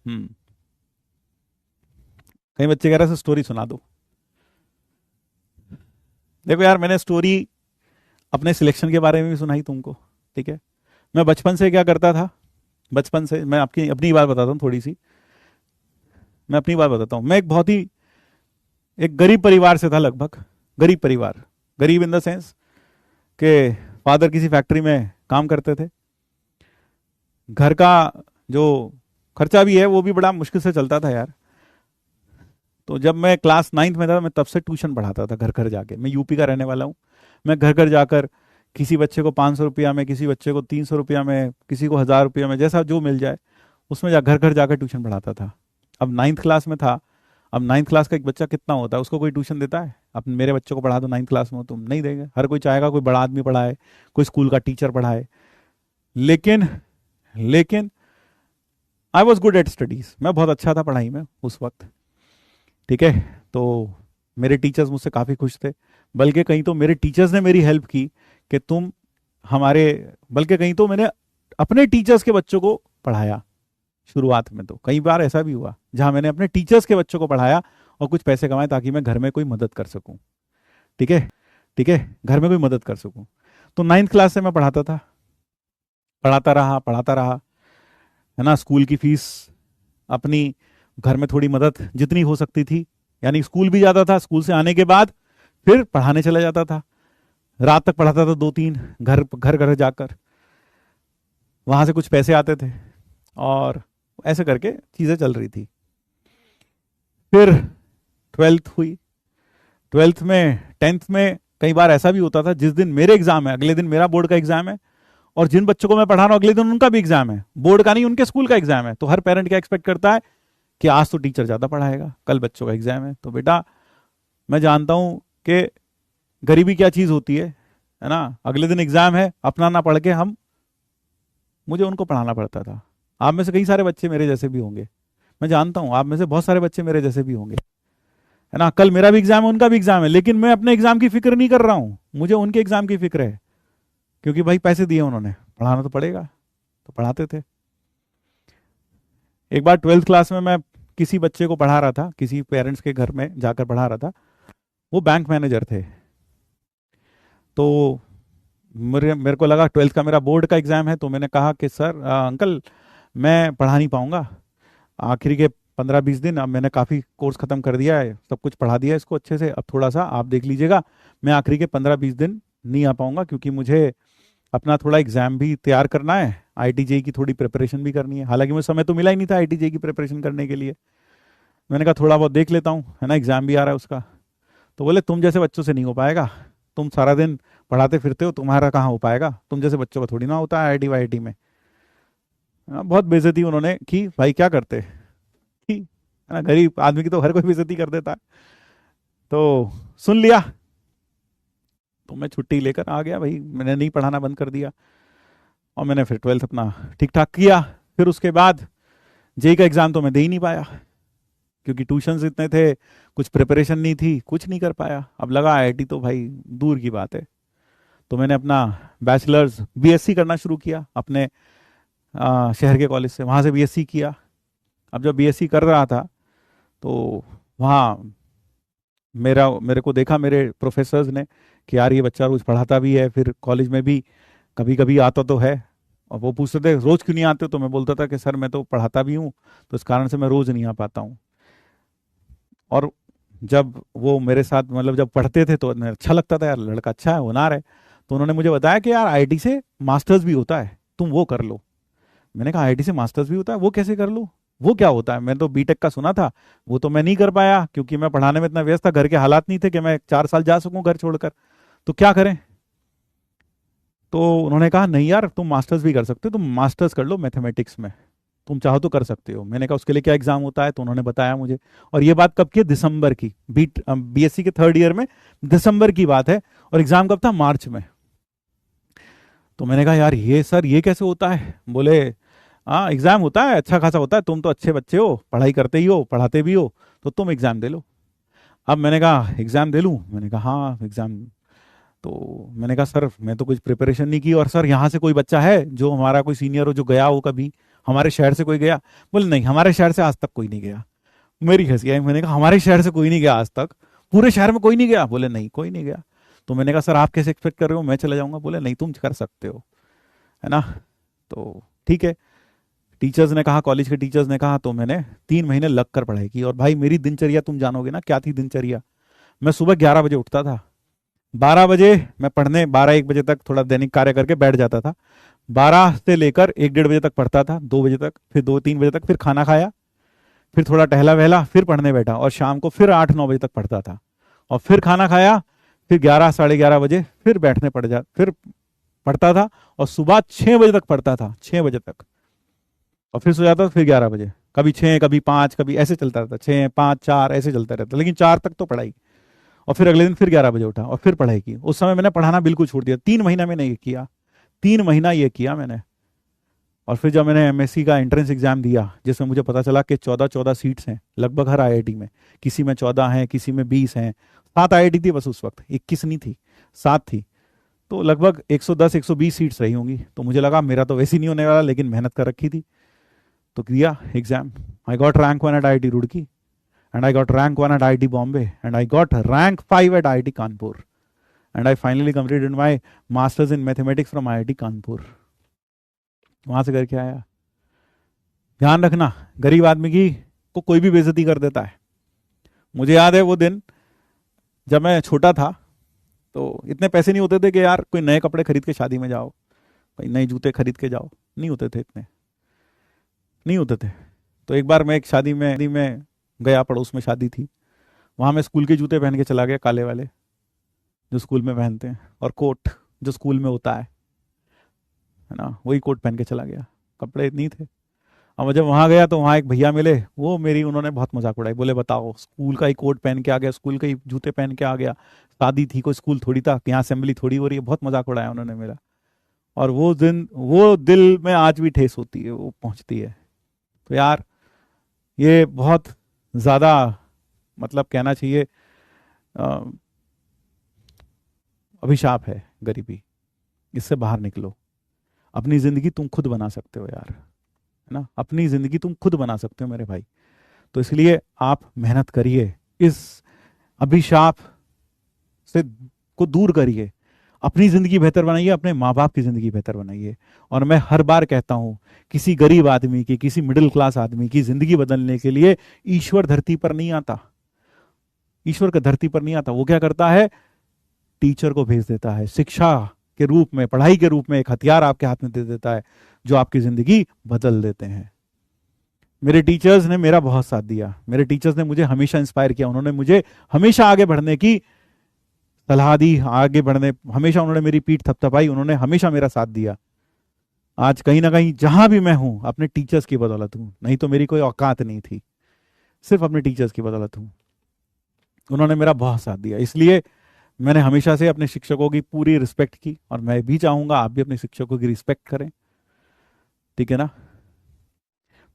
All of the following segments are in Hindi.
हम्म। कई बच्चे कह रहे हैं स्टोरी सुना दो। देखो यार, मैंने स्टोरी अपने सिलेक्शन के बारे में भी सुनाई तुमको। ठीक है। मैं बचपन से क्या करता था, बचपन से मैं आपकी अपनी बात बताता हूँ थोड़ी सी। मैं अपनी बात बताता हूँ। मैं एक बहुत ही एक गरीब परिवार से था, लगभग गरीब परिवार। गरीब इन द सेंस के फादर किसी फैक्ट्री में काम करते थे। घर का जो खर्चा भी है वो भी बड़ा मुश्किल से चलता था यार। तो जब मैं क्लास नाइन्थ में था, मैं तब से ट्यूशन पढ़ाता था घर घर जाके। मैं यूपी का रहने वाला हूँ। मैं घर घर जाकर किसी बच्चे को 500 रुपया में, किसी बच्चे को 300 रुपया में, किसी को 1000 रुपया में, जैसा जो मिल जाए उसमें जा घर घर जाकर ट्यूशन पढ़ाता था। अब नाइन्थ क्लास में था। अब नाइन्थ क्लास का एक बच्चा कितना होता है, उसको कोई ट्यूशन देता है? अब मेरे बच्चों को पढ़ा दो नाइन्थ क्लास में, तुम नहीं देंगे। हर कोई चाहेगा कोई बड़ा आदमी पढ़ाए, कोई स्कूल का टीचर पढ़ाए। लेकिन लेकिन I was good at studies. मैं बहुत अच्छा था पढ़ाई में उस वक्त। ठीक है। तो मेरे टीचर्स मुझसे काफ़ी खुश थे। बल्कि कहीं तो मेरे टीचर्स ने मेरी हेल्प की कि तुम हमारे, बल्कि कहीं तो मैंने अपने टीचर्स के बच्चों को पढ़ाया। शुरुआत में तो कई बार ऐसा भी हुआ जहां मैंने अपने टीचर्स के बच्चों को पढ़ाया और कुछ पैसे कमाए ताकि मैं घर में कोई मदद कर सकूं। ठीक है। ठीक है। घर में कोई मदद कर सकूं। तो नाइन्थ क्लास से मैं पढ़ाता था, पढ़ाता रहा, पढ़ाता रहा। है ना, स्कूल की फीस अपनी, घर में थोड़ी मदद जितनी हो सकती थी, यानी स्कूल भी जाता था, स्कूल से आने के बाद फिर पढ़ाने चला जाता था। रात तक पढ़ाता था, 2-3, घर घर घर जाकर। वहां से कुछ पैसे आते थे और ऐसे करके चीजें चल रही थी। फिर ट्वेल्थ हुई। ट्वेल्थ में, टेंथ में कई बार ऐसा भी होता था जिस दिन मेरे एग्जाम है अगले दिन मेरा बोर्ड का एग्जाम है, और जिन बच्चों को मैं पढ़ा रहा हूं अगले दिन उनका भी एग्जाम है, बोर्ड का नहीं, उनके स्कूल का एग्जाम है। तो हर पेरेंट क्या एक्सपेक्ट करता है कि आज तो टीचर ज्यादा पढ़ाएगा, कल बच्चों का एग्जाम है। तो बेटा, मैं जानता हूं कि गरीबी क्या चीज होती है ना। अगले दिन एग्जाम है, अपना ना पढ़ के हम, मुझे उनको पढ़ाना पड़ता था। आप में से कई सारे बच्चे मेरे जैसे भी होंगे। मैं जानता हूं आप में से बहुत सारे बच्चे मेरे जैसे भी होंगे। है ना, कल मेरा भी एग्जाम है, उनका भी एग्जाम है, लेकिन मैं अपने एग्जाम की फिक्र नहीं कर रहा हूं, मुझे उनके एग्जाम की फिक्र है। क्योंकि भाई पैसे दिए उन्होंने, पढ़ाना तो पड़ेगा, तो पढ़ाते थे। एक बार ट्वेल्थ क्लास में मैं किसी बच्चे को पढ़ा रहा था, किसी पेरेंट्स के घर में जाकर पढ़ा रहा था। वो बैंक मैनेजर थे। तो मेरे मेरे को लगा ट्वेल्थ का मेरा बोर्ड का एग्जाम है, तो मैंने कहा कि सर, अंकल, मैं पढ़ा नहीं पाऊंगा आखिरी के 15-20 दिन। अब मैंने काफ़ी कोर्स ख़त्म कर दिया है, सब कुछ पढ़ा दिया है इसको अच्छे से, अब थोड़ा सा आप देख लीजिएगा। मैं आखिरी के 15-20 दिन नहीं आ पाऊंगा, क्योंकि मुझे अपना थोड़ा एग्जाम भी तैयार करना है, आईटीजेई की थोड़ी प्रिपरेशन भी करनी है। हालांकि मुझे समय तो मिला ही नहीं था आईटीजेई की प्रिपरेशन करने के लिए। मैंने कहा थोड़ा बहुत देख लेता हूँ, है ना, एग्जाम भी आ रहा है उसका। तो बोले तुम जैसे बच्चों से नहीं हो पाएगा, तुम सारा दिन पढ़ाते फिरते हो, तुम्हारा कहाँ हो पाएगा, तुम जैसे बच्चों का थोड़ी ना होता है आईआईटी वाईआईटी में। बहुत बेइज्जती उन्होंने की, भाई क्या करते की, है ना, गरीब आदमी की तो हर कोई बेइज्जती कर देता है। तो सुन लिया, तो मैं छुट्टी लेकर आ गया भाई, मैंने नहीं पढ़ाना बंद कर दिया। और मैंने फिर ट्वेल्थ अपना ठीक ठाक किया। फिर उसके बाद जेई का एग्जाम तो मैं दे ही नहीं पाया, क्योंकि ट्यूशन्स इतने थे, कुछ प्रिपरेशन नहीं थी, कुछ नहीं कर पाया। अब लगा आईआईटी तो भाई दूर की बात है। तो मैंने अपना बैचलर्स बीएससी करना शुरू किया अपने शहर के कॉलेज से, वहाँ से बीएससी किया। अब जब बीएससी कर रहा था तो वहाँ मेरे को देखा मेरे प्रोफेसर्स ने कि यार ये बच्चा रोज पढ़ाता भी है, फिर कॉलेज में भी कभी कभी आता तो है। और वो पूछते थे रोज क्यों नहीं आते, तो मैं बोलता था कि सर मैं तो पढ़ाता भी हूँ, तो इस कारण से मैं रोज नहीं आ पाता हूँ। और जब वो मेरे साथ मतलब जब पढ़ते थे तो उन्हें अच्छा लगता था, यार लड़का अच्छा है, होनहार है। तो उन्होंने मुझे बताया कि यार आईआईटी से मास्टर्स भी होता है, तुम वो कर लो। मैंने कहा आईआईटी से मास्टर्स भी होता है, वो कैसे कर लूँ, वो क्या होता है? मैंने तो बीटेक का सुना था, वो तो मैं नहीं कर पाया क्योंकि मैं पढ़ाने में इतना व्यस्त था, घर के हालात नहीं थे कि मैं 4 साल जा सकूं घर छोड़कर। तो क्या करें? तो उन्होंने कहा नहीं यार, तुम मास्टर्स भी कर सकते हो, तुम मास्टर्स कर लो मैथमेटिक्स में, तुम चाहो तो कर सकते हो। मैंने कहा उसके लिए क्या एग्जाम होता है? तो उन्होंने बताया मुझे। और ये बात कब की है? दिसंबर की, बीएससी के थर्ड ईयर में दिसंबर की बात है। और एग्जाम कब था? मार्च में। तो मैंने कहा यार ये सर ये कैसे होता है? बोले हाँ एग्जाम होता है, अच्छा खासा होता है, तुम तो अच्छे बच्चे हो, पढ़ाई करते ही हो, पढ़ाते भी हो, तो तुम एग्जाम दे लो। अब मैंने कहा एग्जाम दे लूँ? मैंने कहा हाँ एग्जाम। तो मैंने कहा सर मैं तो कुछ प्रिपरेशन नहीं की, और सर यहाँ से कोई बच्चा है जो हमारा कोई सीनियर हो जो गया हो कभी हमारे शहर से कोई गया? बोले नहीं, हमारे शहर से आज तक कोई नहीं गया। मेरी हंसी आई, मैंने कहा हमारे शहर से कोई नहीं गया आज तक? पूरे शहर में कोई नहीं गया? बोले नहीं, कोई नहीं गया। तो मैंने कहा सर आप कैसे एक्सपेक्ट कर रहे हो मैं चले जाऊंगा? बोले नहीं, तुम कर सकते हो, है ना। तो ठीक है, टीचर्स ने कहा, कॉलेज के टीचर्स ने कहा, तो मैंने 3 महीने लग कर पढ़ाई की। और भाई मेरी दिनचर्या तुम जानोगे ना क्या थी दिनचर्या। मैं सुबह 11 बजे उठता था, 12 बजे मैं पढ़ने, 12-1 बजे तक थोड़ा दैनिक कार्य करके बैठ जाता था। 12 से लेकर 1-1:30 बजे तक पढ़ता था, 2 बजे तक, फिर 2-3 बजे तक, फिर खाना खाया, फिर थोड़ा टहला वहला, फिर पढ़ने बैठा, और शाम को फिर 8-9 बजे तक पढ़ता था, और फिर खाना खाया, फिर 11-11:30 बजे फिर बैठने पड़ जा, फिर पढ़ता था, और सुबह 6 बजे तक पढ़ता था, 6 बजे तक, और फिर सो जाता था फिर 11 बजे। कभी 6, कभी 5, कभी ऐसे चलता रहता, 6, 5, 4 ऐसे चलता रहता, लेकिन 4 तक तो पढ़ाई। और फिर अगले दिन फिर 11 बजे उठा और फिर पढ़ाई की। उस समय मैंने पढ़ाना बिल्कुल छोड़ दिया, 3 महीना मैंने ये किया, 3 महीना ये किया मैंने। और फिर जब मैंने एमएससी का एंट्रेंस एग्जाम दिया, जिसमें मुझे पता चला कि 14-14 सीट्स हैं लगभग हर आईआईटी में, किसी में 14 हैं, किसी में 20 हैं, 7 आईआईटी थी बस उस वक्त, 21 नहीं थी, 7 थी, तो लगभग 110-120 सीट्स रही होंगी। तो मुझे लगा मेरा तो वैसे ही नहीं होने वाला, लेकिन मेहनत कर रखी थी, तो दिया exam. I got rank 1 eight IIT Roorkee, and I got rank 1 at IIT Bombay, and I got rank 5 at IIT Kanpur, and I finally completed my masters in mathematics from IIT Kanpur। वहां से करके आया। ध्यान रखना, गरीब आदमी की को कोई भी बेइज्जती कर देता है। मुझे याद है वो दिन जब मैं छोटा था, तो इतने पैसे नहीं होते थे कि यार कोई नए कपड़े खरीद के शादी में जाओ, कोई नए जूते खरीद के जाओ, नहीं होते थे, इतने नहीं होते थे। तो एक बार मैं एक शादी में गया, पड़ोस में शादी थी, वहाँ मैं स्कूल के जूते पहन के चला गया, काले वाले जो स्कूल में पहनते हैं, और कोट जो स्कूल में होता है ना, वही कोट पहन के चला गया, कपड़े नहीं थे। अब जब वहाँ गया तो वहाँ एक भैया मिले, उन्होंने बहुत मजाक उड़ाई, बोले बताओ स्कूल का ही कोट पहन के आ गया, स्कूल के ही जूते पहन के आ गया, शादी थी, कोई स्कूल थोड़ी था, यहाँ असेंबली थोड़ी हो रही है, बहुत मजाक उड़ाया उन्होंने मेरा। और वो दिन, वो दिल में आज भी ठेस होती है, वो पहुँचती है। तो यार ये बहुत ज़्यादा, मतलब कहना चाहिए अभिशाप है गरीबी, इससे बाहर निकलो। अपनी ज़िंदगी तुम खुद बना सकते हो यार, है ना, अपनी ज़िंदगी तुम खुद बना सकते हो मेरे भाई। तो इसलिए आप मेहनत करिए, इस अभिशाप से को दूर करिए, अपनी ज़िंदगी बेहतर बनाइए, अपने माँ बाप की ज़िंदगी बेहतर बनाइए। और मैं हर बार कहता हूँ, किसी गरीब आदमी की, किसी मिडिल क्लास आदमी की ज़िंदगी बदलने के लिए ईश्वर धरती पर नहीं आता, ईश्वर का धरती पर नहीं आता। वो क्या करता है, टीचर को भेज देता है, शिक्षा के रूप में, पढ़ाई के रूप में एक हथियार आपके हाथ में दे देता है, जो आपकी ज़िंदगी बदल देते हैं। मेरे टीचर्स ने मेरा बहुत साथ दिया, मेरे टीचर्स ने मुझे हमेशा इंस्पायर किया, उन्होंने मुझे हमेशा आगे बढ़ने की सलाह दी, आगे बढ़ने, हमेशा उन्होंने मेरी पीठ थपथपाई, उन्होंने हमेशा मेरा साथ दिया। आज कहीं ना कहीं जहां भी मैं हूं, अपने टीचर्स की बदौलत हूं, नहीं तो मेरी कोई औकात नहीं थी, सिर्फ अपने टीचर्स की बदौलत हूं। उन्होंने मेरा बहुत साथ दिया, इसलिए मैंने हमेशा से अपने शिक्षकों की पूरी रिस्पेक्ट की, और मैं भी चाहूंगा आप भी अपने शिक्षकों की रिस्पेक्ट करें, ठीक है ना।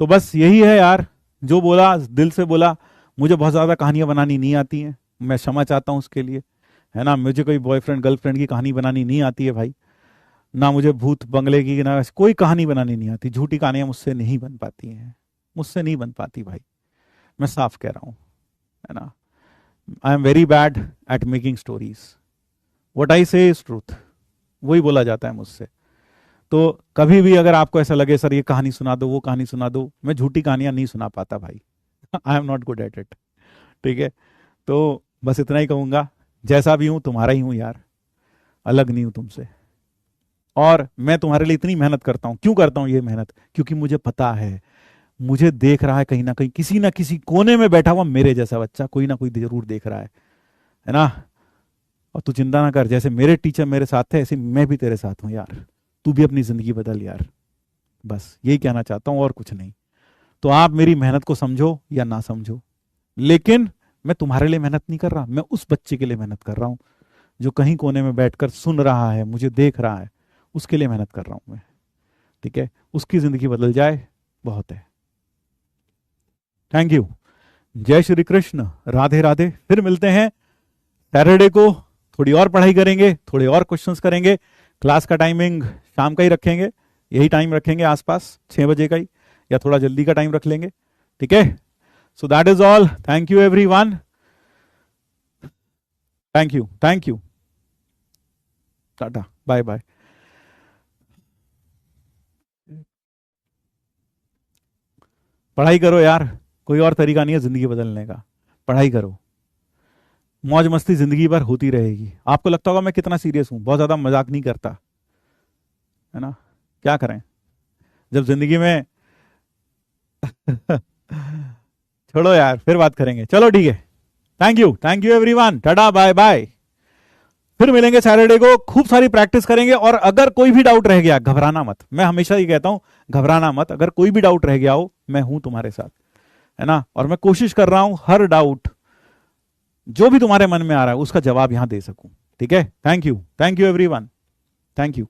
तो बस यही है यार, जो बोला दिल से बोला। मुझे बहुत ज़्यादा कहानियां बनानी नहीं आती हैं, मैं क्षमा चाहता हूँ उसके लिए, है ना। मुझे कोई बॉयफ्रेंड गर्लफ्रेंड की कहानी बनानी नहीं आती है भाई, ना मुझे भूत बंगले की, ना कोई कहानी बनानी नहीं आती। झूठी कहानियां मुझसे नहीं बन पाती हैं, मुझसे नहीं बन पाती भाई, मैं साफ कह रहा हूँ, है ना। I am very bad at making stories, what I से इज ट्रूथ, वही बोला जाता है मुझसे। तो कभी भी अगर आपको ऐसा लगे सर ये कहानी सुना दो, वो कहानी सुना दो, मैं झूठी कहानियां नहीं सुना पाता भाई, I am not good at it, ठीक है। तो बस इतना ही कहूंगा, जैसा भी हूं तुम्हारा ही हूं यार, अलग नहीं हूं तुमसे। और मैं तुम्हारे लिए इतनी मेहनत करता हूं, क्यों करता हूं ये मेहनत, क्योंकि मुझे पता है, मुझे देख रहा है कहीं ना कहीं, किसी ना किसी कोने में बैठा हुआ मेरे जैसा बच्चा, कोई ना कोई जरूर देख रहा है ना। और तू चिंता ना कर, जैसे मेरे टीचर मेरे साथ थे, ऐसे मैं भी तेरे साथ हूं यार, तू भी अपनी जिंदगी बदल यार, बस यही कहना चाहता हूं और कुछ नहीं। तो आप मेरी मेहनत को समझो या ना समझो, लेकिन मैं तुम्हारे लिए मेहनत नहीं कर रहा, मैं उस बच्चे के लिए मेहनत कर रहा हूं जो कहीं कोने में बैठकर सुन रहा है, मुझे देख रहा है, उसके लिए मेहनत कर रहा हूं मैं, ठीक है। उसकी जिंदगी बदल जाए, बहुत है। थैंक यू, जय श्री कृष्ण, राधे राधे। फिर मिलते हैं सैटरडे को, थोड़ी और पढ़ाई करेंगे, थोड़े और क्वेश्चंस करेंगे। क्लास का टाइमिंग शाम का ही रखेंगे, यही टाइम रखेंगे आसपास 6 बजे का ही। या थोड़ा जल्दी का टाइम रख लेंगे, ठीक है। So that is all, thank you everyone, thank you, thank you, ta-ta, bye bye. पढ़ाई करो यार, कोई और तरीका नहीं है जिंदगी बदलने का, पढ़ाई करो, मौज मस्ती जिंदगी भर होती रहेगी। आपको लगता होगा मैं कितना सीरियस हूं, बहुत ज्यादा मजाक नहीं करता, है ना, क्या करें जब जिंदगी में छोड़ो यार, फिर बात करेंगे, चलो ठीक है, thank you everyone, ta-ta bye bye. फिर मिलेंगे सैटरडे को, खूब सारी प्रैक्टिस करेंगे, और अगर कोई भी डाउट रह गया घबराना मत, मैं हमेशा ही कहता हूं घबराना मत, अगर कोई भी डाउट रह गया हो मैं हूं तुम्हारे साथ, है ना, और मैं कोशिश कर रहा हूं हर डाउट जो भी तुम्हारे मन में आ रहा है उसका जवाब यहां दे सकूं, ठीक है। Thank you everyone, thank you.